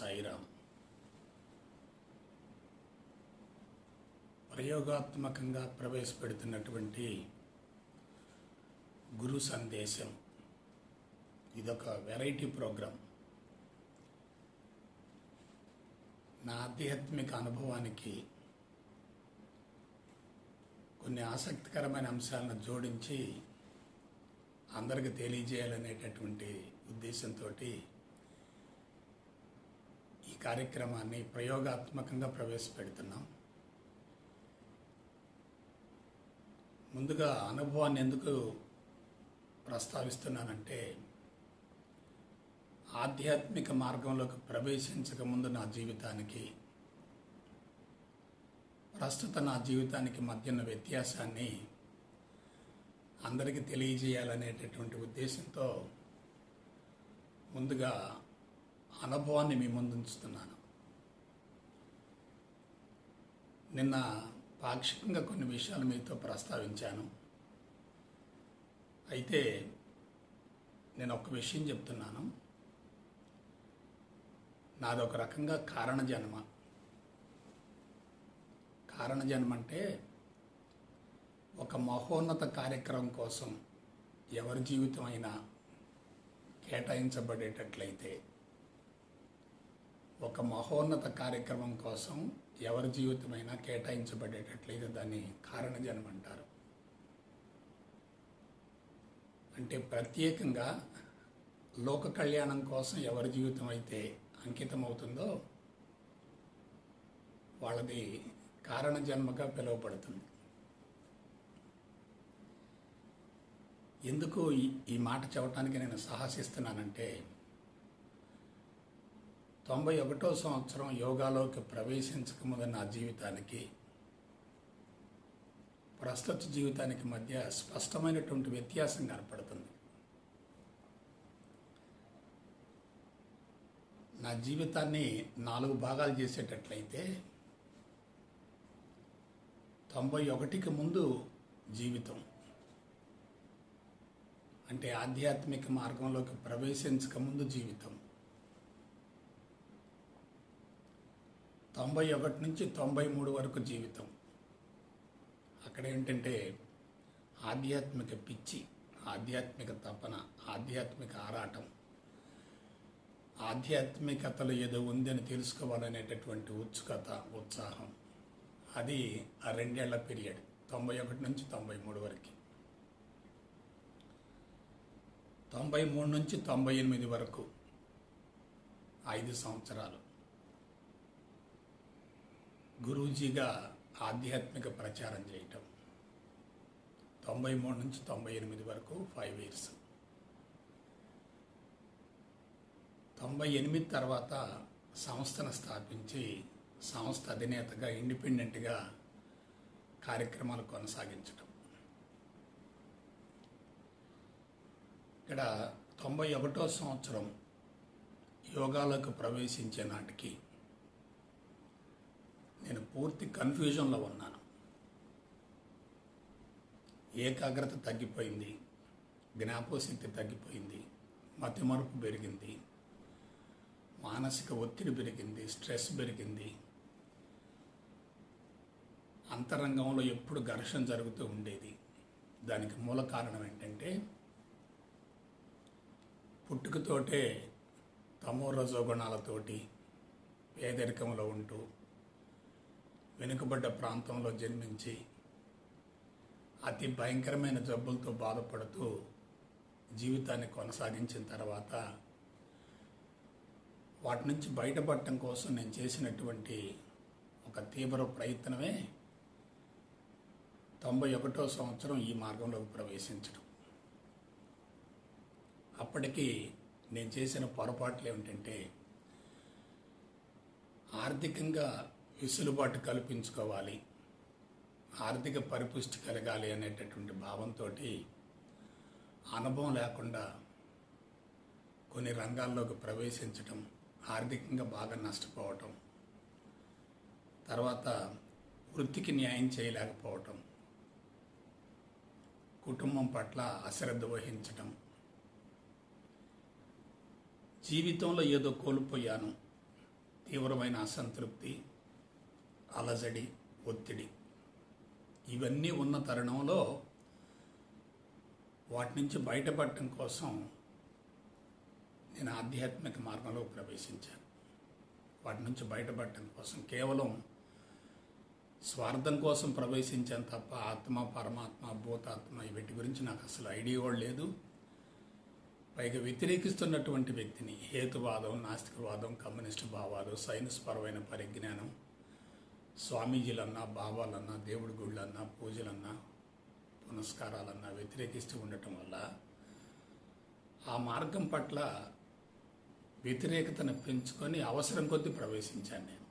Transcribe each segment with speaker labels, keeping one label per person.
Speaker 1: సాయిరామ్. ప్రయోగాత్మకంగా ప్రవేశపెడుతున్నటువంటి గురు సందేశం ఇదొక వెరైటీ ప్రోగ్రాం. నా ఆధ్యాత్మిక అనుభవానికి కొన్ని ఆసక్తికరమైన అంశాలను జోడించి అందరికి తెలియజేయాలనేటటువంటి ఉద్దేశంతో ఈ కార్యక్రమాన్ని ప్రయోగాత్మకంగా ప్రవేశపెడుతున్నాం. ముందుగా అనుభవాన్ని ఎందుకు ప్రస్తావిస్తున్నానంటే, ఆధ్యాత్మిక మార్గంలోకి ప్రవేశించక ముందు నా జీవితానికి, ప్రస్తుత నా జీవితానికి మధ్య ఉన్న వ్యత్యాసాన్ని అందరికీ తెలియజేయాలనేటటువంటి ఉద్దేశంతో ముందుగా అనుభవాన్ని మీ ముందు ఉంచుతున్నాను. నిన్న పాక్షికంగా కొన్ని విషయాలు మీతో ప్రస్తావించాను. అయితే నేను ఒక విషయం చెప్తున్నాను. నాదొక రకంగా కారణజన్మ. కారణజన్మ అంటే ఒక మహోన్నత కార్యక్రమం కోసం ఎవరి జీవితం అయినా కేటాయించబడేటట్లయితే, ఒక మహోన్నత కార్యక్రమం కోసం ఎవరి జీవితమైనా కేటాయించబడేటట్లయితే దాన్ని కారణజన్మ అంటారు. అంటే ప్రత్యేకంగా లోక కళ్యాణం కోసం ఎవరి జీవితం అయితే అంకితం అవుతుందో వాళ్ళది కారణజన్మగా పిలువబడుతుంది. ఎందుకు ఈ మాట చెప్పడానికి నేను సాహసిస్తున్నానంటే, 91వ సంవత్సరం యోగాలోకి ప్రవేశించకముందు నా జీవితానికి, ప్రస్తుత జీవితానికి మధ్య స్పష్టమైనటువంటి వ్యత్యాసం కనపడుతుంది. నా జీవితాన్ని 4 భాగాలు చేసేటట్లయితే, 91కి ముందు జీవితం అంటే ఆధ్యాత్మిక మార్గంలోకి ప్రవేశించక ముందు జీవితం, 91 నుంచి 93 వరకు జీవితం. అక్కడ ఏంటంటే ఆధ్యాత్మిక పిచ్చి, ఆధ్యాత్మిక తపన, ఆధ్యాత్మిక ఆరాటం, ఆధ్యాత్మికతలో ఏదో ఉందని తెలుసుకోవాలనేటటువంటి ఉత్సుకత, ఉత్సాహం. అది ఆ 2 ఏళ్ల పీరియడ్, 91 నుంచి 93 వరకు. 93 నుంచి 98 వరకు 5 సంవత్సరాలు గురూజీగా ఆధ్యాత్మిక ప్రచారం చేయటం. 93 నుంచి 98 వరకు 5 ఇయర్స్. 98 తర్వాత సంస్థను స్థాపించి సంస్థ అధినేతగా ఇండిపెండెంట్గా కార్యక్రమాలు కొనసాగించటం. ఇక్కడ 91వ సంవత్సరం యోగాలోకి ప్రవేశించే నాటికి నేను పూర్తి కన్ఫ్యూజన్లో ఉన్నాను. ఏకాగ్రత తగ్గిపోయింది, జ్ఞాపకశక్తి తగ్గిపోయింది, మతిమరుపు పెరిగింది, మానసిక ఒత్తిడి పెరిగింది, స్ట్రెస్ పెరిగింది. అంతరంగంలో ఎప్పుడు ఘర్షణ జరుగుతూ ఉండేది. దానికి మూల కారణం ఏంటంటే, పుట్టుకతోటే తమో రజోగుణాలతోటి పేదరికంలో ఉంటూ, వెనుకబడ్డ ప్రాంతంలో జన్మించి, అతి భయంకరమైన జబ్బులతో బాధపడుతూ జీవితాన్ని కొనసాగించిన తర్వాత వాటి నుంచి బయటపడటం కోసం నేను చేసినటువంటి ఒక తీవ్ర ప్రయత్నమే 91వ సంవత్సరం ఈ మార్గంలోకి ప్రవేశించడం. అప్పటికి నేను చేసిన పొరపాట్లు ఏమిటంటే, ఆర్థికంగా వెసులుబాటు కల్పించుకోవాలి, ఆర్థిక పరిపుష్టి కలగాలి అనేటటువంటి భావంతో అనుభవం లేకుండా కొన్ని రంగాల్లోకి ప్రవేశించటం, ఆర్థికంగా బాగా నష్టపోవటం, తర్వాత వృత్తికి న్యాయం చేయలేకపోవటం, కుటుంబం పట్ల అశ్రద్ధ వహించటం, జీవితంలో ఏదో కోల్పోయాను, తీవ్రమైన అసంతృప్తి, అలజడి, ఒత్తిడి ఇవన్నీ ఉన్న తరుణంలో వాటి నుంచి బయటపడటం కోసం నేను ఆధ్యాత్మిక మార్గంలో ప్రవేశించాను. వాటి నుంచి బయటపడటం కోసం కేవలం స్వార్థం కోసం ప్రవేశించాను తప్ప ఆత్మ, పరమాత్మ, భూతాత్మ వీటి గురించి నాకు అసలు ఐడియా కూడా లేదు. పైగా వ్యతిరేకిస్తున్నటువంటి వ్యక్తిని హేతువాదం, నాస్తికవాదం, కమ్యూనిస్టు భావాలు, సైన్స్ పరమైన పరిజ్ఞానం, స్వామీజీలన్నా, బాబాలన్నా, దేవుడి గుళ్ళన్నా, పూజలన్నా, పునస్కారాలన్నా వ్యతిరేకిస్తూ ఉండటం వల్ల ఆ మార్గం పట్ల వ్యతిరేకతను పెంచుకొని అవసరం కొద్దీ ప్రవేశించాను నేను.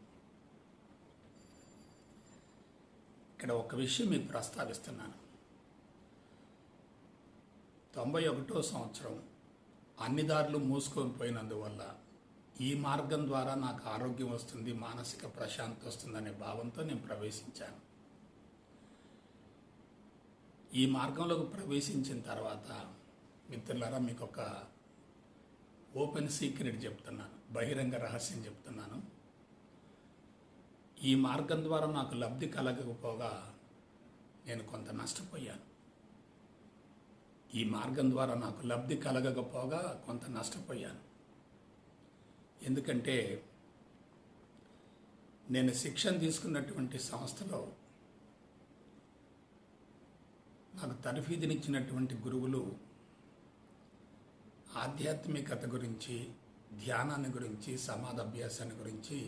Speaker 1: ఇక్కడ ఒక విషయం మీకు ప్రస్తావిస్తున్నాను. 91వ సంవత్సరం అన్ని దారులు మూసుకొని పోయినందువల్ల ఈ మార్గం ద్వారా నాకు ఆరోగ్యం వస్తుంది, మానసిక ప్రశాంతి వస్తుందనే భావంతో నేను ప్రవేశించాను. ఈ మార్గంలోకి ప్రవేశించిన తర్వాత మిత్రులారా, మీకు ఒక ఓపెన్ సీక్రెట్ చెప్తున్నాను, బహిరంగ రహస్యం చెప్తున్నాను. ఈ మార్గం ద్వారా నాకు లబ్ధి కలగకపోగా నేను కొంత నష్టపోయాను. ఈ మార్గం ద్వారా నాకు లబ్ధి కలగకపోగా కొంత నష్టపోయాను. ఎందుకంటే నేను శిక్షణ తీసుకున్నటువంటి సంస్థలో నాకు తర్ఫీదునిచ్చినటువంటి గురువులు ఆధ్యాత్మికత గురించి, ధ్యానాన్ని గురించి, సమాధి అభ్యాసాన్ని గురించి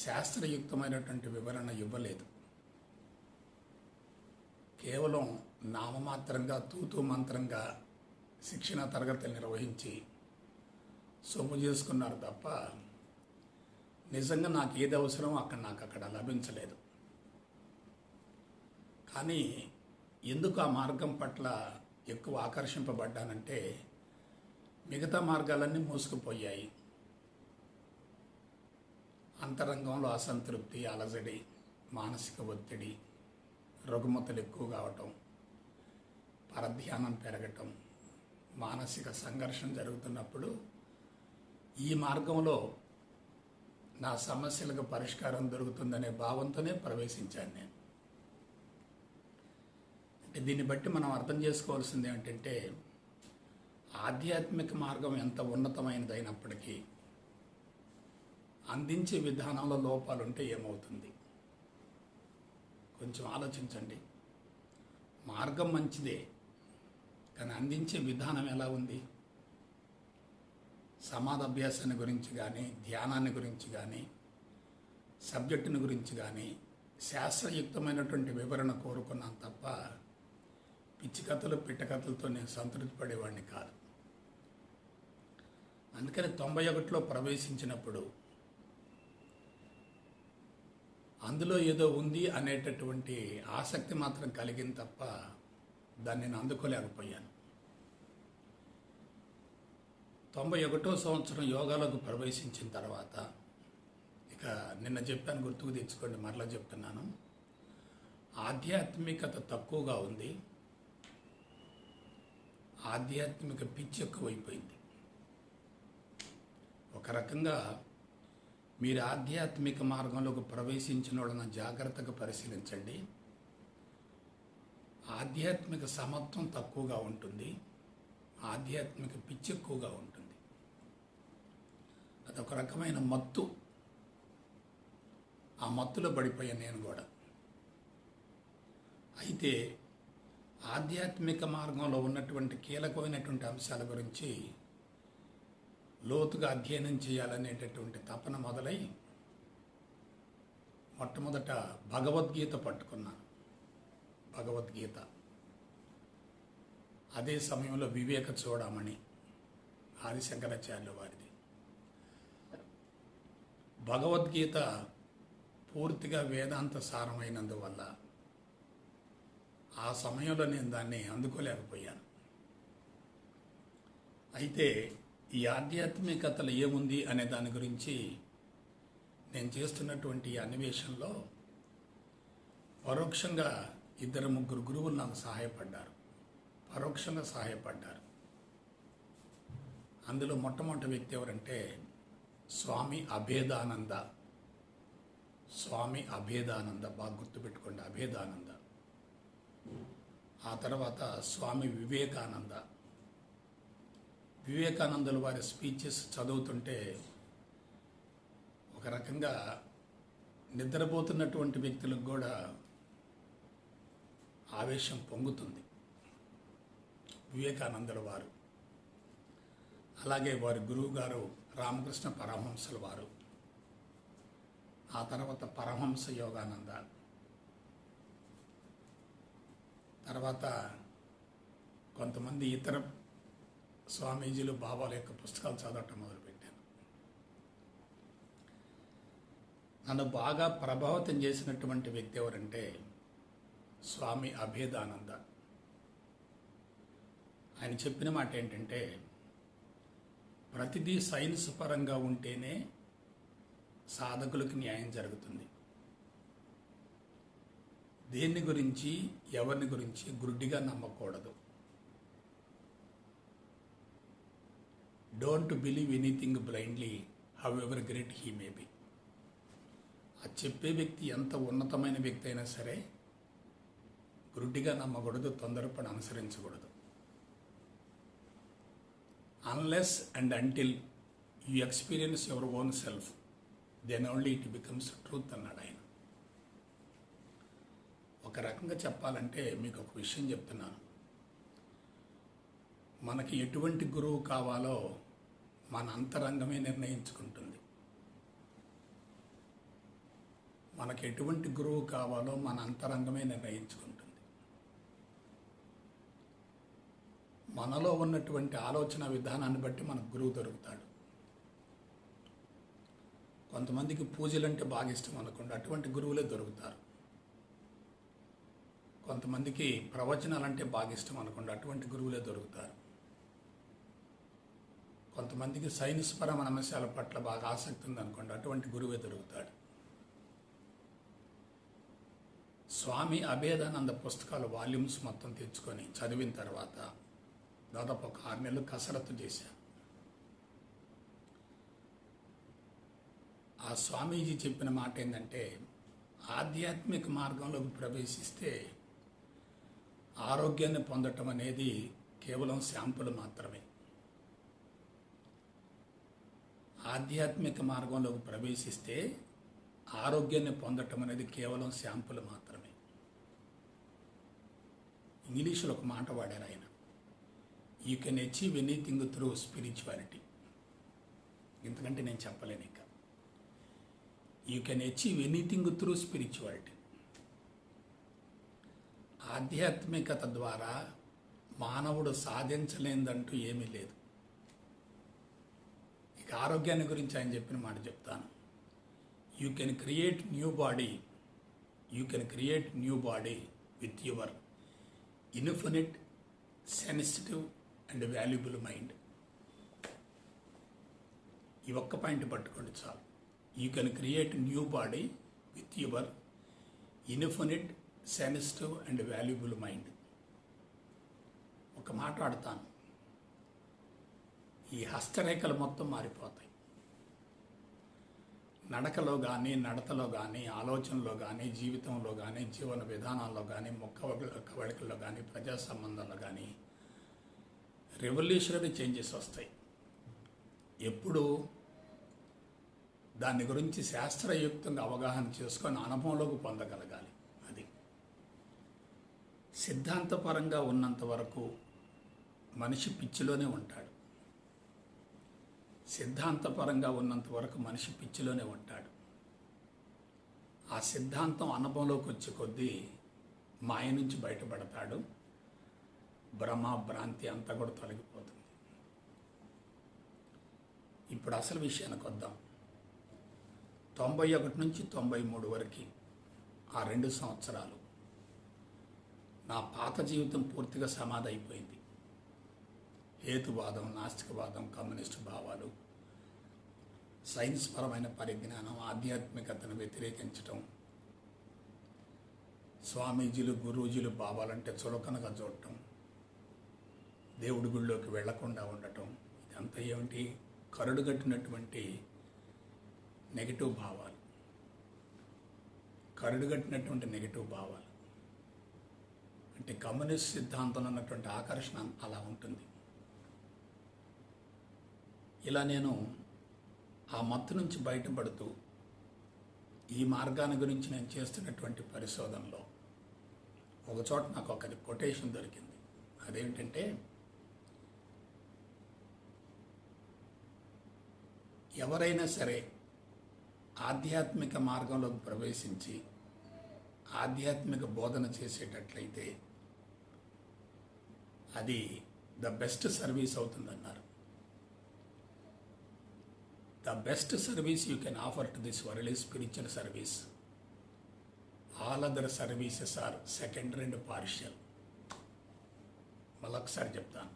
Speaker 1: శాస్త్రయుక్తమైనటువంటి వివరణ ఇవ్వలేదు. కేవలం నామమాత్రంగా, తూతూ మంత్రంగా శిక్షణ తరగతులు నిర్వహించి సొమ్ము చేసుకున్నారు తప్ప నిజంగా నాకు ఏది అవసరమో నాకు అక్కడ లభించలేదు. కానీ ఎందుకు ఆ మార్గం పట్ల ఎక్కువ ఆకర్షింపబడ్డానంటే మిగతా మార్గాలన్నీ మూసుకుపోయాయి. అంతరంగంలో అసంతృప్తి, అలజడి, మానసిక ఒత్తిడి, రుగ్మతలు ఎక్కువ కావటం, పరధ్యానం పెరగటం, మానసిక సంఘర్షణ జరుగుతున్నప్పుడు ఈ మార్గంలో నా సమస్యలకు పరిష్కారం దొరుకుతుందనే భావంతోనే ప్రవేశించాను నేను. అంటే దీన్ని బట్టి మనం అర్థం చేసుకోవాల్సింది ఏంటంటే ఆధ్యాత్మిక మార్గం ఎంత ఉన్నతమైనదైనప్పటికీ అందించే విధానంలో లోపాలుంటే ఏమవుతుంది? కొంచెం ఆలోచించండి. మార్గం మంచిదే, కానీ అందించే విధానం ఎలా ఉంది? సమాధి అభ్యాసాన్ని గురించి కానీ, ధ్యానాన్ని గురించి కానీ, సబ్జెక్టుని గురించి కానీ శాస్త్రయుక్తమైనటువంటి వివరణ కోరుకున్నాను తప్ప పిచ్చి కథలు, పిట్ట కథలతో నేను సంతృప్తి పడేవాడిని కాదు. అందుకని 91లో ప్రవేశించినప్పుడు అందులో ఏదో ఉంది అనేటటువంటి ఆసక్తి మాత్రం కలిగింది తప్ప దాన్ని నేను అందుకోలేకపోయాను. 91వ సంవత్సరం యోగాలకు ప్రవేశించిన తర్వాత ఇక నిన్న చెప్పాను, గుర్తుకు తెచ్చుకోండి, మరలా చెప్తున్నాను. ఆధ్యాత్మికత తక్కువగా ఉంది, ఆధ్యాత్మిక పిచ్చి ఎక్కువైపోయింది. ఒక రకంగా మీరు ఆధ్యాత్మిక మార్గంలోకి ప్రవేశించిన వాళ్ళని జాగ్రత్తగా పరిశీలించండి. ఆధ్యాత్మిక సమత్వం తక్కువగా ఉంటుంది, ఆధ్యాత్మిక పిచ్చి ఎక్కువగా ఉంటుంది. అదొక రకమైన మత్తు. ఆ మత్తులో పడిపోయాను నేను కూడా. అయితే ఆధ్యాత్మిక మార్గంలో ఉన్నటువంటి కీలకమైనటువంటి అంశాల గురించి లోతుగా అధ్యయనం చేయాలనేటటువంటి తపన మొదలై మొట్టమొదట భగవద్గీత పట్టుకున్నాను. భగవద్గీత, అదే సమయంలో వివేక చూడమని ఆదిశంకరాచార్యుల వారిది. భగవద్గీత పూర్తిగా వేదాంత సారమైనందువల్ల ఆ సమయంలో నేను దాన్ని అందుకోలేకపోయాను. అయితే ఈ ఆధ్యాత్మికతలో ఏముంది అనే దాని గురించి నేను చేస్తున్నటువంటి అన్వేషణలో పరోక్షంగా 2-3 గురువులు నాకు సహాయపడ్డారు, పరోక్షంగా సహాయపడ్డారు. అందులో మొట్టమొదటి వ్యక్తి ఎవరంటే స్వామి అభేదానంద. స్వామి అభేదానంద, బాగా గుర్తుపెట్టుకోండి, అభేదానంద. ఆ తర్వాత స్వామి వివేకానంద. వివేకానందుల వారి స్పీచెస్ చదువుతుంటే ఒక రకంగా నిద్రపోతున్నటువంటి వ్యక్తులకు కూడా ఆవేశం పొంగుతుంది. వివేకానందుల వారు, అలాగే వారి గురువు గారు రామకృష్ణ పరమహంసల వారు, ఆ తర్వాత పరమహంస యోగానంద, తర్వాత కొంతమంది ఇతర స్వామీజీలు బాబాల యొక్క పుస్తకాలు చదవటం మొదలుపెట్టాను. నన్ను బాగా ప్రభావితం చేసినటువంటి వ్యక్తి ఎవరంటే స్వామి అభేదానంద. ఆయన చెప్పిన మాట ఏంటంటే, ప్రతిదీ సైన్స్ పరంగా ఉంటేనే సాధకులకు న్యాయం జరుగుతుంది. దేన్ని గురించి ఎవరిని గురించి గుడ్డిగా నమ్మకూడదు. Don't believe anything blindly how ever great he may be. ఆ చెప్పే వ్యక్తి ఎంత ఉన్నతమైన వ్యక్తి అయినా సరే గుడ్డిగా నమ్మకూడదు, తొందరపడి అనుసరించకూడదు. Unless and until you experience your own self, then only it becomes truth అన్నాడు ఆయన. ఒక రకంగా చెప్పాలంటే మీకు ఒక విషయం చెప్తున్నాను. మనకి ఎటువంటి గురువు కావాలో మన అంతరంగమే నిర్ణయించుకుంటుంది. మనకి ఎటువంటి గురువు కావాలో మన అంతరంగమే నిర్ణయించుకుంటుంది. మనలో ఉన్నటువంటి ఆలోచన విధానాన్ని బట్టి మనకు గురువు దొరుకుతాడు. కొంతమందికి పూజలు అంటే బాగా ఇష్టం అనుకోండి, అటువంటి గురువులే దొరుకుతారు. కొంతమందికి ప్రవచనాలు అంటే బాగా ఇష్టం అనుకోండి, అటువంటి గురువులే దొరుకుతారు. కొంతమందికి సైన్స్ పరమైన అంశాల పట్ల బాగా ఆసక్తి ఉందనుకోండి, అటువంటి గురువే దొరుకుతాడు. స్వామి అభేదానంద పుస్తకాలు వాల్యూమ్స్ మొత్తం తెచ్చుకొని చదివిన తర్వాత దాదాపు ఒక 6 నెలలు కసరత్తు చేశాను. ఆ స్వామీజీ చెప్పిన మాట ఏంటంటే, ఆధ్యాత్మిక మార్గంలోకి ప్రవేశిస్తే ఆరోగ్యాన్ని పొందటం అనేది కేవలం శాంపుల్ మాత్రమే. ఆధ్యాత్మిక మార్గంలోకి ప్రవేశిస్తే ఆరోగ్యాన్ని పొందటం అనేది కేవలం శాంపుల్ మాత్రమే. ఇంగ్లీష్లో ఒక మాట వాడారు ఆయన, you can achieve anything through spirituality. ఎందుకంటే నేను చెప్పలేను ఇంకా. You can achieve anything through spirituality. ఆధ్యాత్మికత ద్వారా మానవుడు సాధించలేదంటూ ఏమీ లేదు. ఇక ఆరోగ్యాన్ని గురించి ఆయన చెప్పిన మాట చెప్తాను. You can create new body, you can create new body with your infinite sensitive and valuable mind. ఈ ఒక్క పాయింట్ పట్టుకోండి చాలు. You can create new body with your infinite sensitive and valuable mind. ఒక మాట ఆడతాను, ఈ హస్తరేఖలు మొత్తం మారిపోతాయి. నడకలో కానీ, నడతలో కానీ, ఆలోచనలో కానీ, జీవితంలో కానీ, జీవన విధానాల్లో కానీ, కవళికల్లో కానీ, ప్రజా సంబంధాల్లో కానీ రెవల్యూషనరీ చేంజెస్ వస్తాయి. ఎప్పుడు దాని గురించి శాస్త్రయుక్తంగా అవగాహన చేసుకొని అనుభవంలోకి పొందగలగాలి. అది సిద్ధాంతపరంగా ఉన్నంత వరకు మనిషి పిచ్చిలోనే ఉంటాడు. సిద్ధాంతపరంగా ఉన్నంత వరకు మనిషి పిచ్చిలోనే ఉంటాడు. ఆ సిద్ధాంతం అనుభవంలోకి వచ్చే కొద్దీ మాయ నుంచి బయటపడతాడు. భ్రమ భ్రాంతి అంతా కూడా తొలగిపోతుంది. ఇప్పుడు అసలు విషయానికి వద్దాం. 91 నుంచి 93 వరకు ఆ 2 సంవత్సరాలు నా పాత జీవితం పూర్తిగా సమాధి అయిపోయింది. హేతువాదం, నాస్తికవాదం, కమ్యూనిస్టు భావాలు, సైన్స్ పరమైన పరిజ్ఞానం, ఆధ్యాత్మికతను వ్యతిరేకించటం, స్వామీజీలు, గురూజీలు భావాలంటే చులకనగా చూడటం, దేవుడి గుళ్ళోకి వెళ్లకుండా ఉండటం, ఇదంతా ఏమిటి? కరడుగట్టినటువంటి నెగిటివ్ భావాలు, కరుడుగట్టినటువంటి నెగిటివ్ భావాలు. అంటే కమ్యూనిస్ట్ సిద్ధాంతంలో ఉన్నటువంటి ఆకర్షణ అలా ఉంటుంది. ఇలా నేను ఆ మత్తు నుంచి బయటపడుతూ ఈ మార్గాన్ని గురించి నేను చేస్తున్నటువంటి పరిశోధనలో ఒకచోట నాకు ఒక కొటేషన్ దొరికింది. అదేంటంటే, ఎవరైనా సరే ఆధ్యాత్మిక మార్గంలోకి ప్రవేశించి ఆధ్యాత్మిక బోధన చేసేటట్లయితే అది ద బెస్ట్ సర్వీస్ అవుతుందన్నారు. The best service you can offer to this world is spiritual service. All other services are secondary and partial. మళ్ళొకసారి చెప్తాను.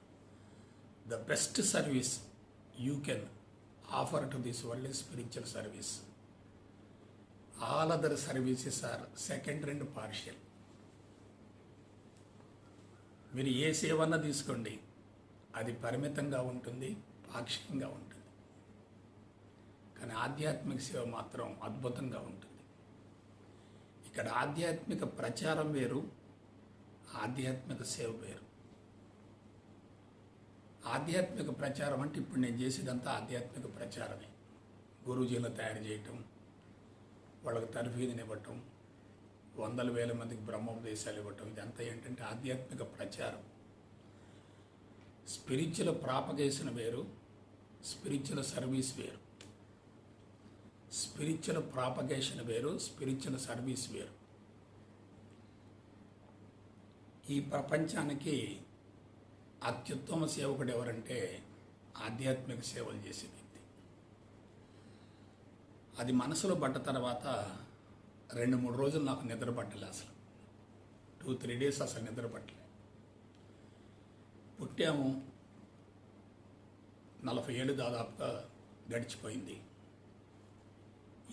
Speaker 1: The best service you can offer to this world is spiritual service. All other services are secondary and partial. మీరు ఏ సేవన్న తీసుకోండి, అది పరిమితంగా ఉంటుంది, పాక్షికంగా ఉంటుంది. కానీ ఆధ్యాత్మిక సేవ మాత్రం అద్భుతంగా ఉంటుంది. ఇక్కడ ఆధ్యాత్మిక ప్రచారం వేరు, ఆధ్యాత్మిక సేవ వేరు. ఆధ్యాత్మిక ప్రచారం అంటే ఇప్పుడు నేను చేసేదంతా ఆధ్యాత్మిక ప్రచారమే. గురూజీలను తయారు చేయటం, వాళ్ళకి తర్ఫీదుని ఇవ్వటం, వందల వేల మందికి బ్రహ్మోపదేశాలు ఇవ్వటం, ఇదంతా ఏంటంటే ఆధ్యాత్మిక ప్రచారం. స్పిరిచువల్ ప్రాపగేషన్ వేరు, స్పిరిచువల్ సర్వీస్ వేరు. స్పిరిచువల్ ప్రాపగేషన్ వేరు, స్పిరిచువల్ సర్వీస్ వేరు. ఈ ప్రపంచానికి అత్యుత్తమ సేవకుడు ఎవరంటే ఆధ్యాత్మిక సేవలు చేసే వ్యక్తి. అది మనసులో పడ్డ తర్వాత 2-3 రోజులు నాకు నిద్ర పట్టలే. అసలు 2-3 డేస్ అసలు నిద్ర పట్టలే. పుట్టాము, 40 ఏళ్ళు దాదాపుగా గడిచిపోయింది.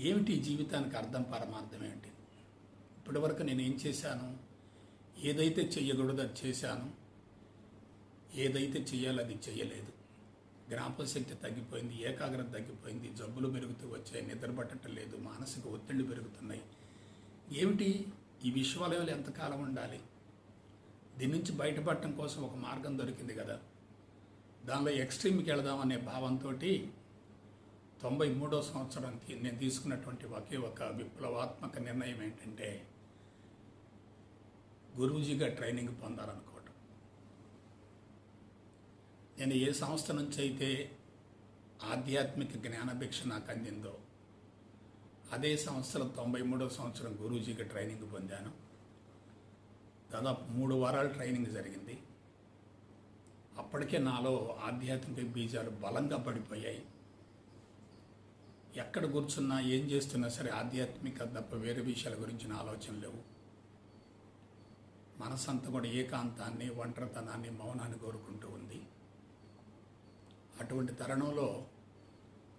Speaker 1: ఏమిటి జీవితానికి అర్థం, పరమార్థం ఏంటి? ఇప్పటివరకు నేను ఏం చేశాను? ఏదైతే చెయ్యకూడదు అది చేశాను, ఏదైతే చెయ్యాలో అది చెయ్యలేదు. జ్ఞాపకశక్తి తగ్గిపోయింది, ఏకాగ్రత తగ్గిపోయింది, జబ్బులు పెరుగుతూ వచ్చాయి, నిద్ర పట్టడం లేదు, మానసిక ఒత్తిళ్లు పెరుగుతున్నాయి. ఏమిటి ఈ విశ్వవలయంలో ఎంతకాలం ఉండాలి? దీని నుంచి బయటపడటం కోసం ఒక మార్గం దొరికింది కదా, దానిలో ఎక్స్ట్రీమ్కి వెళదామనే భావంతో 93వ సంవత్సరానికి నేను తీసుకున్నటువంటి ఒకే ఒక విప్లవాత్మక నిర్ణయం ఏంటంటే గురూజీగా ట్రైనింగ్ పొందాలనుకోవటం. నేను ఏ సంస్థ నుంచి అయితే ఆధ్యాత్మిక జ్ఞానభిక్ష నాకు అందిందో అదే సంస్థలో 93వ సంవత్సరం గురూజీగా ట్రైనింగ్ పొందాను. దాదాపు 3 వారాలు ట్రైనింగ్ జరిగింది. అప్పటికే నాలో ఆధ్యాత్మిక బీజాలు బలంగా పడిపోయాయి. ఎక్కడ కూర్చున్నా, ఏం చేస్తున్నా సరే ఆధ్యాత్మిక తప్ప వేరే విషయాల గురించిన ఆలోచన లేవు. మనసంతా కూడా ఏకాంతాన్ని, ఒంటరితనాన్ని, మౌనాన్ని కోరుకుంటూ ఉంది. అటువంటి తరుణంలో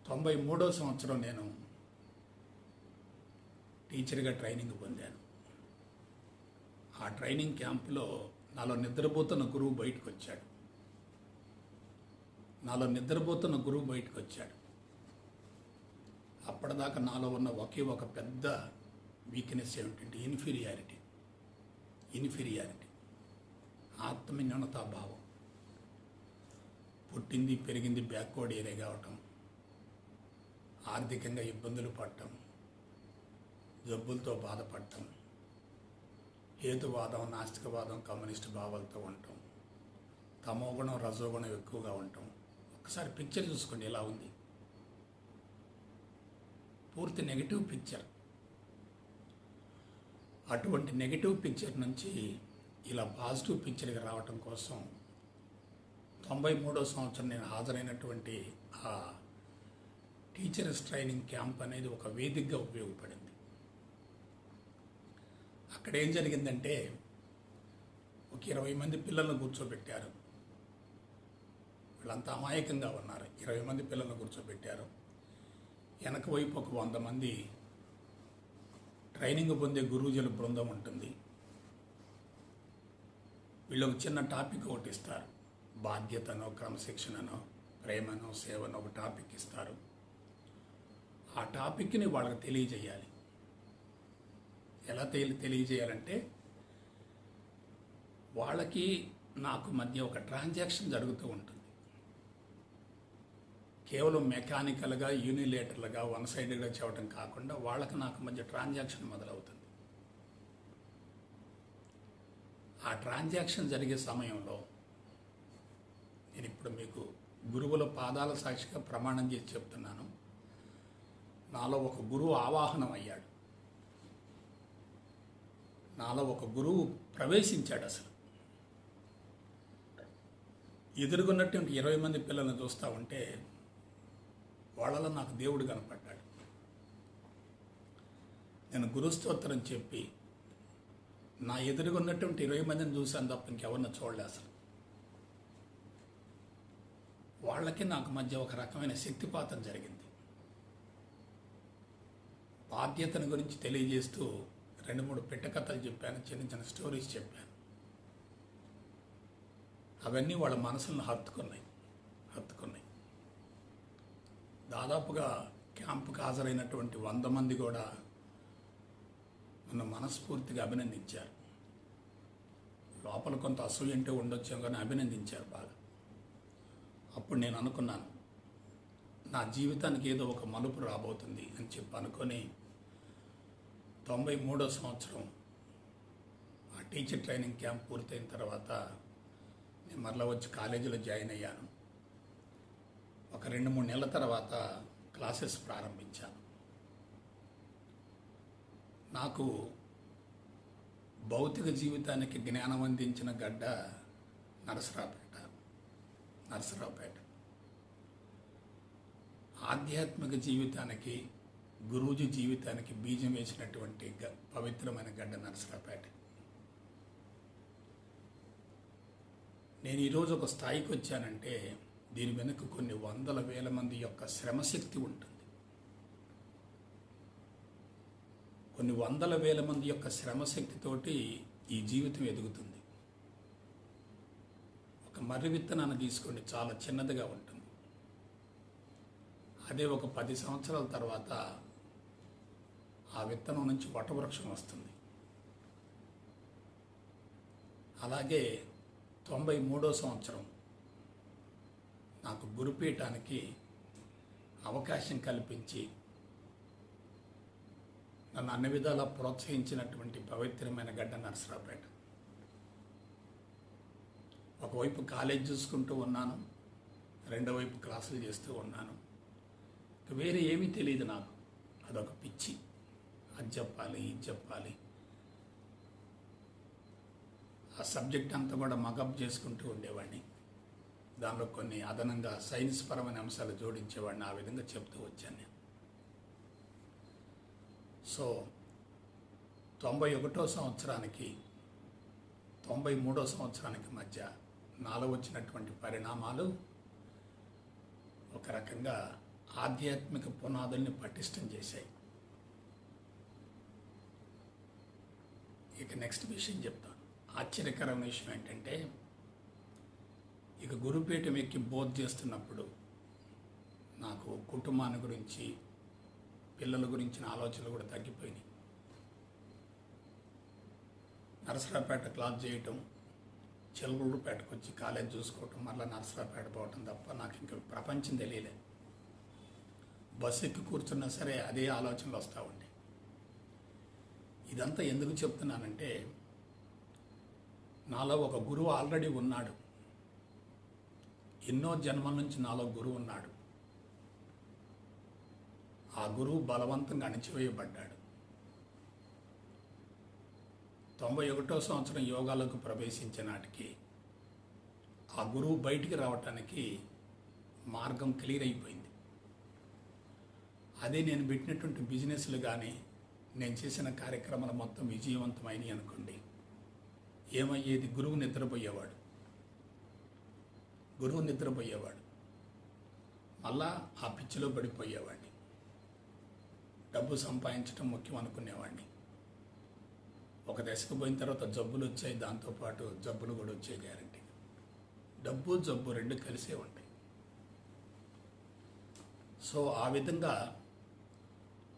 Speaker 1: 93వ సంవత్సరం నేను టీచర్గా ట్రైనింగ్ పొందాను. ఆ ట్రైనింగ్ క్యాంపులో నాలో నిద్రపోతున్న గురువు బయటకు వచ్చాడు. అప్పటిదాకా నాలో ఉన్న ఒకే ఒక పెద్ద వీక్నెస్ ఏమిటంటే ఇన్ఫీరియారిటీ, ఆత్మన్యూనతాభావం. పుట్టింది పెరిగింది బ్యాక్వర్డ్ ఏరియా కావటం, ఆర్థికంగా ఇబ్బందులు పడటం, జబ్బులతో బాధపడటం, హేతువాదం, నాస్తికవాదం, కమ్యూనిస్ట్ భావాలతో ఉండటం, తమోగుణం, రజోగుణం ఎక్కువగా ఉండటం. ఒకసారి పిక్చర్ చూసుకోండి ఎలా ఉంది. పూర్తి నెగిటివ్ పిక్చర్. అటువంటి నెగిటివ్ పిక్చర్ నుంచి ఇలా పాజిటివ్ పిక్చర్కి రావటం కోసం 93వ సంవత్సరం నేను హాజరైనటువంటి ఆ టీచర్స్ ట్రైనింగ్ క్యాంప్ అనేది ఒక వేదికగా ఉపయోగపడింది. అక్కడ ఏం జరిగిందంటే ఒక 20 మంది పిల్లలను కూర్చోబెట్టారు. వీళ్ళంతా అమాయకంగా ఉన్నారు. 20 మంది పిల్లలను కూర్చోబెట్టారు. వెనక వైపు ఒక 100 మంది ట్రైనింగ్ పొందే గురూజీల బృందం ఉంటుంది. వీళ్ళు ఒక చిన్న టాపిక్ ఒకటి ఇస్తారు. బాధ్యతనో, క్రమశిక్షణనో, ప్రేమనో, సేవనో ఒక టాపిక్ ఇస్తారు. ఆ ఆ టాపిక్ని వాళ్ళకి తెలియజేయాలి. ఎలా తెలియజేయాలంటే వాళ్ళకి నాకు మధ్య ఒక ట్రాన్సాక్షన్ జరుగుతూ ఉంటుంది. కేవలం మెకానికల్గా యూనిలేటర్లుగా వన్ సైడెడ్గా చెప్పడం కాకుండా వాళ్ళకి నాకు మధ్య ట్రాన్సాక్షన్ మొదలవుతుంది. ఆ ట్రాన్సాక్షన్ జరిగే సమయంలో నేను ఇప్పుడు మీకు గురువుల పాదాల సాక్షిగా ప్రమాణం చేసి చెప్తున్నాను, నాలో ఒక గురువు ఆవాహనం అయ్యాడు, నాలో ఒక గురువు ప్రవేశించాడు. అసలు ఎదురుగున్నటువంటి 20 మంది పిల్లల్ని చూస్తూ ఉంటే వాళ్ళలో నాకు దేవుడు కనపడ్డాడు. నేను గురుస్తోత్రం చెప్పి నా ఎదురుగున్నటువంటి 20 మందిని చూశాను తప్ప ఇంకెవరిని చూడలే. అసలు వాళ్ళకి నాకు మధ్య ఒక రకమైన శక్తిపాతం జరిగింది. బాధ్యతను గురించి తెలియజేస్తూ 2-3 పిట్టకథలు చెప్పాను, చిన్న చిన్న స్టోరీస్ చెప్పాను. అవన్నీ వాళ్ళ మనసులను హత్తుకున్నాయి. దాదాపుగా క్యాంపుకి హాజరైనటువంటి 100 మంది కూడా నన్ను మనస్ఫూర్తిగా అభినందించారు. లోపల కొంత అసూయ అంటే ఉండొచ్చాం కానీ అభినందించారు బాగా. అప్పుడు నేను అనుకున్నాను, నా జీవితానికి ఏదో ఒక మలుపు రాబోతుంది అని చెప్పి అనుకొని 93వ సంవత్సరం ఆ టీచర్ ట్రైనింగ్ క్యాంప్ పూర్తయిన తర్వాత నేను మరలా వచ్చి కాలేజీలో జాయిన్ అయ్యాను. ఒక 2-3 నెలల తర్వాత క్లాసెస్ ప్రారంభించాను. నాకు భౌతిక జీవితానికి జ్ఞానం అందించిన గడ్డ నరసరావుపేట. ఆధ్యాత్మిక జీవితానికి, గురూజీ జీవితానికి బీజం వేసినటువంటి పవిత్రమైన గడ్డ నరసరావుపేట. నేను ఈరోజు ఒక స్థాయికి వచ్చానంటే దీని వెనుక కొన్ని 100,000 మంది యొక్క శ్రమశక్తి ఉంటుంది. కొన్ని 100,000 మంది యొక్క శ్రమశక్తితోటి ఈ జీవితం ఎదుగుతుంది. ఒక మర్రి విత్తనాన్ని తీసుకోండి, చాలా చిన్నదిగా ఉంటుంది. అదే ఒక 10 సంవత్సరాల తర్వాత ఆ విత్తనం నుంచి వటవృక్షం వస్తుంది. అలాగే 93వ సంవత్సరం నాకు గురుపీఠానికి అవకాశం కల్పించి నన్ను అన్ని విధాలా ప్రోత్సహించినటువంటి పవిత్రమైన గడ్డ నరసరావుపేట. ఒకవైపు కాలేజ్ చూసుకుంటూ ఉన్నాను, రెండో వైపు క్లాసులు చేస్తూ ఉన్నాను. వేరే ఏమీ తెలియదు నాకు. అదొక పిచ్చి, అది చెప్పాలి ఇది చెప్పాలి. ఆ సబ్జెక్ట్ అంతా కూడా మగప్ చేసుకుంటూ ఉండేవాడిని. దానిలో కొన్ని అదనంగా సైన్స్ పరమైన అంశాలు జోడించేవాడిని. ఆ విధంగా చెప్తూ వచ్చాను నేను. సో 91వ సంవత్సరానికి 93వ సంవత్సరానికి మధ్య నాలో వచ్చినటువంటి పరిణామాలు ఒక రకంగా ఆధ్యాత్మిక పునాదుల్ని పటిష్టం చేశాయి. ఇక నెక్స్ట్ విషయం చెప్తాను. ఆశ్చర్యకరమైన విషయం ఏంటంటే, ఇక గురుపీఠం ఎక్కి బోధ చేస్తున్నప్పుడు నాకు కుటుంబాన్ని గురించి, పిల్లల గురించిన ఆలోచనలు కూడా తగ్గిపోయినాయి. నరసరావుపేట క్లాస్ చేయటం, చెలుగుళ్ళపేటకు వచ్చి కాలేజ్ చూసుకోవటం, మళ్ళీ నరసరావుపేట పోవటం తప్ప నాకు ఇంకా ప్రపంచం తెలియలేదు. బస్సు ఎక్కి కూర్చున్నా సరే అదే ఆలోచనలు వస్తూ ఉంటాయి. ఇదంతా ఎందుకు చెప్తున్నానంటే, నాలో ఒక గురువు ఆల్రెడీ ఉన్నాడు. ఎన్నో జన్మల నుంచి నాలో గురువు ఉన్నాడు. ఆ గురువు బలవంతంగా అణిచివేయబడ్డాడు. 91వ సంవత్సరం యోగాలకు ప్రవేశించే నాటికి ఆ గురువు బయటికి రావటానికి మార్గం క్లియర్ అయిపోయింది. అదే నేను పెట్టినటువంటి బిజినెస్లు కానీ, నేను చేసిన కార్యక్రమాలు మొత్తం విజయవంతమైనవి అనుకోండి, ఏమయ్యేది? గురువు నిద్రపోయేవాడు. మళ్ళా ఆ పిచ్చిలో పడిపోయేవాడిని. డబ్బు సంపాదించడం ముఖ్యం అనుకునేవాడిని. ఒక దశకు పోయిన తర్వాత జబ్బులు వచ్చాయి, దాంతోపాటు జబ్బులు కూడా వచ్చే గ్యారంటీ. డబ్బు జబ్బు రెండు కలిసే ఉంటాయి. సో ఆ విధంగా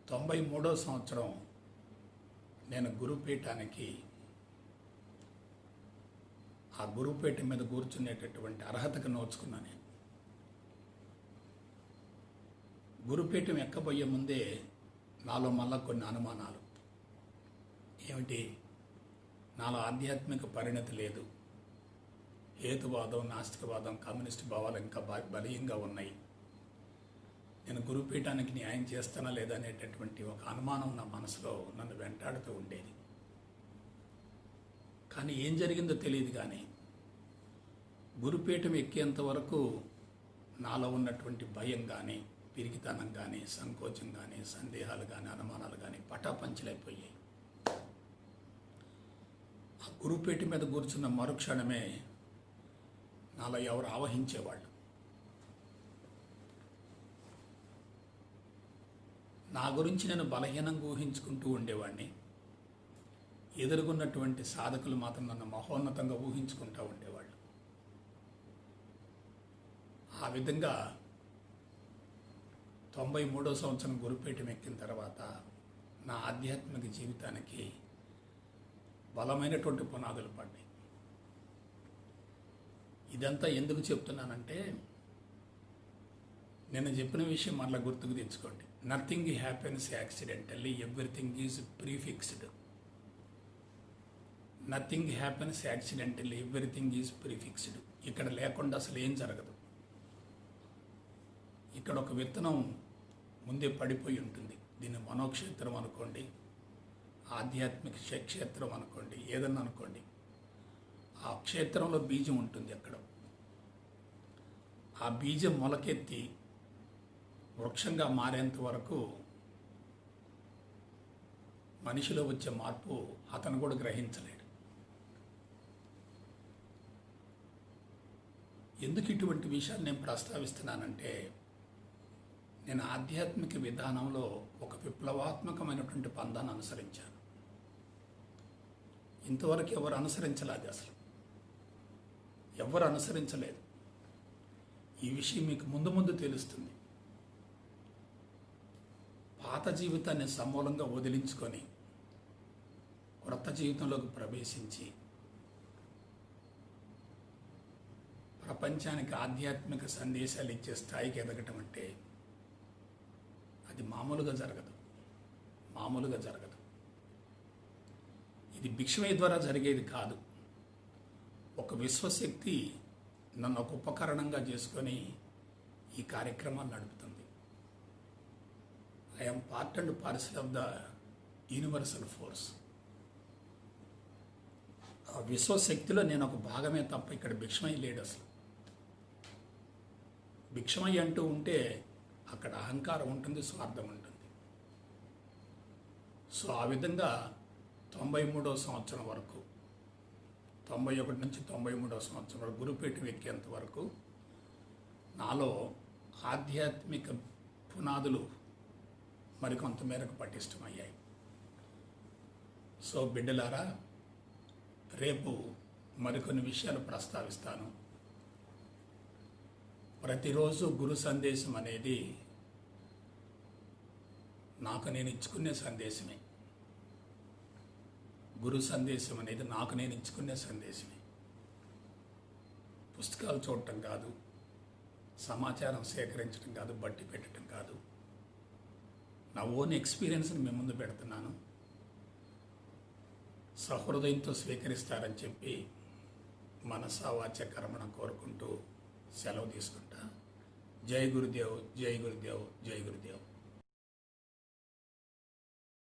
Speaker 1: 93వ సంవత్సరం నేను గురుపీఠానికి ఆ గురుపీఠం మీద కూర్చునేటటువంటి అర్హతకు నోచుకున్నాను. గురుపీఠం ఎక్కబోయే ముందే నాలో మళ్ళా కొన్ని అనుమానాలు. ఏమిటి? నాలో ఆధ్యాత్మిక పరిణతి లేదు, హేతువాదం, నాస్తికవాదం, కమ్యూనిస్ట్ భావాలు ఇంకా బలీయంగా ఉన్నాయి. నేను గురుపీఠానికి న్యాయం చేస్తానా లేదా అనేటటువంటి ఒక అనుమానం నా మనసులో నన్ను వెంటాడుతూ ఉండేది. కానీ ఏం జరిగిందో తెలియదు. కానీ గురుపీఠం ఎక్కేంత వరకు నాలో ఉన్నటువంటి భయం కానీ, పిరికితనం కానీ, సంకోచం కానీ, సందేహాలు కానీ, అనుమానాలు కానీ పటాపంచలైపోయాయి. ఆ గురుపీఠం మీద కూర్చున్న మరుక్షణమే నాలో ఎవరు ఆవహించేవాళ్ళు. నా గురించి నేను బలహీనంగా ఊహించుకుంటూ ఉండేవాడిని. ఎదురుగున్నటువంటి సాధకులు మాత్రం నన్ను మహోన్నతంగా ఊహించుకుంటూ ఉండేవాళ్ళు. ఆ విధంగా 93వ సంవత్సరం గురుపీఠం ఎక్కిన తర్వాత నా ఆధ్యాత్మిక జీవితానికి బలమైనటువంటి పునాదులు పడ్డాయి. ఇదంతా ఎందుకు చెప్తున్నానంటే, నేను చెప్పిన విషయం మరలా గుర్తుకు తెచ్చుకోండి. Nothing happens accidentally, everything is prefixed. Nothing happens accidentally, everything is prefixed. ఇక్కడ లేకుండా అసలు ఏం జరగదు. ఇక్కడ ఒక విత్తనం ముందే పడిపోయి ఉంటుంది. దీన్ని మనోక్షేత్రం అనుకోండి, ఆధ్యాత్మిక క్షేత్రం అనుకోండి, ఏదన్నా అనుకోండి. ఆ క్షేత్రంలో బీజం ఉంటుంది. అక్కడ ఆ బీజం మొలకెత్తి వృక్షంగా మారేంత వరకు మనిషిలో వచ్చే మార్పు అతను కూడా గ్రహించలేడు. ఎందుకు ఇటువంటి విషయాలు నేను ప్రస్తావిస్తున్నానంటే, నేను ఆధ్యాత్మిక విధానంలో ఒక విప్లవాత్మకమైనటువంటి పందాన్ని అనుసరించాను. ఇంతవరకు ఎవరు అనుసరించలేదు, అసలు ఎవరు అనుసరించలేదు. ఈ విషయం మీకు ముందు ముందు తెలుస్తుంది. పాత జీవితాన్ని సమూలంగా వదిలించుకొని కొత్త జీవితంలోకి ప్రవేశించి ప్రపంచానికి ఆధ్యాత్మిక సందేశాలు ఇచ్చే స్థాయికి ఎదగటం అంటే అది మామూలుగా జరగదు. ఇది భిక్షమయ్య ద్వారా జరిగేది కాదు. ఒక విశ్వశక్తి నన్ను ఒక ఉపకరణంగా చేసుకొని ఈ కార్యక్రమాన్ని నడుపుతుంది. I'm part and parcel of the universal force. ఆ విశ్వశక్తిలో నేను ఒక భాగమే తప్ప ఇక్కడ భిక్షమయ్య లేడు. అసలు భిక్షమయ్య అంటూ ఉంటే అక్కడ అహంకారం ఉంటుంది, స్వార్థం ఉంటుంది. సో ఆ విధంగా 93వ సంవత్సరం వరకు, 91 నుంచి 93వ సంవత్సరం వరకు గురుపీఠం ఎక్కేంత వరకు నాలో ఆధ్యాత్మిక పునాదులు మరికొంత మేరకు పటిష్టమయ్యాయి. సో బిడ్డలారా, రేపు మరికొన్ని విషయాలు ప్రస్తావిస్తాను. ప్రతిరోజు గురు సందేశం అనేది నాకు నేను ఇచ్చుకునే సందేశమే. గురు సందేశం అనేది నాకు నేను ఇచ్చుకునే సందేశమే. పుస్తకాలు చూడటం కాదు, సమాచారం సేకరించడం కాదు, బట్టి పెట్టడం కాదు. నా ఓన్ ఎక్స్పీరియన్స్ని మీ ముందు పెడుతున్నాను. సహృదయంతో స్వీకరిస్తారని చెప్పి మనసా వాచ కర్మణ కోరుకుంటూ సెలవు తీసుకుంటా. జై గురుదేవ్, జై గురుదేవ్, జై గురుదేవ్.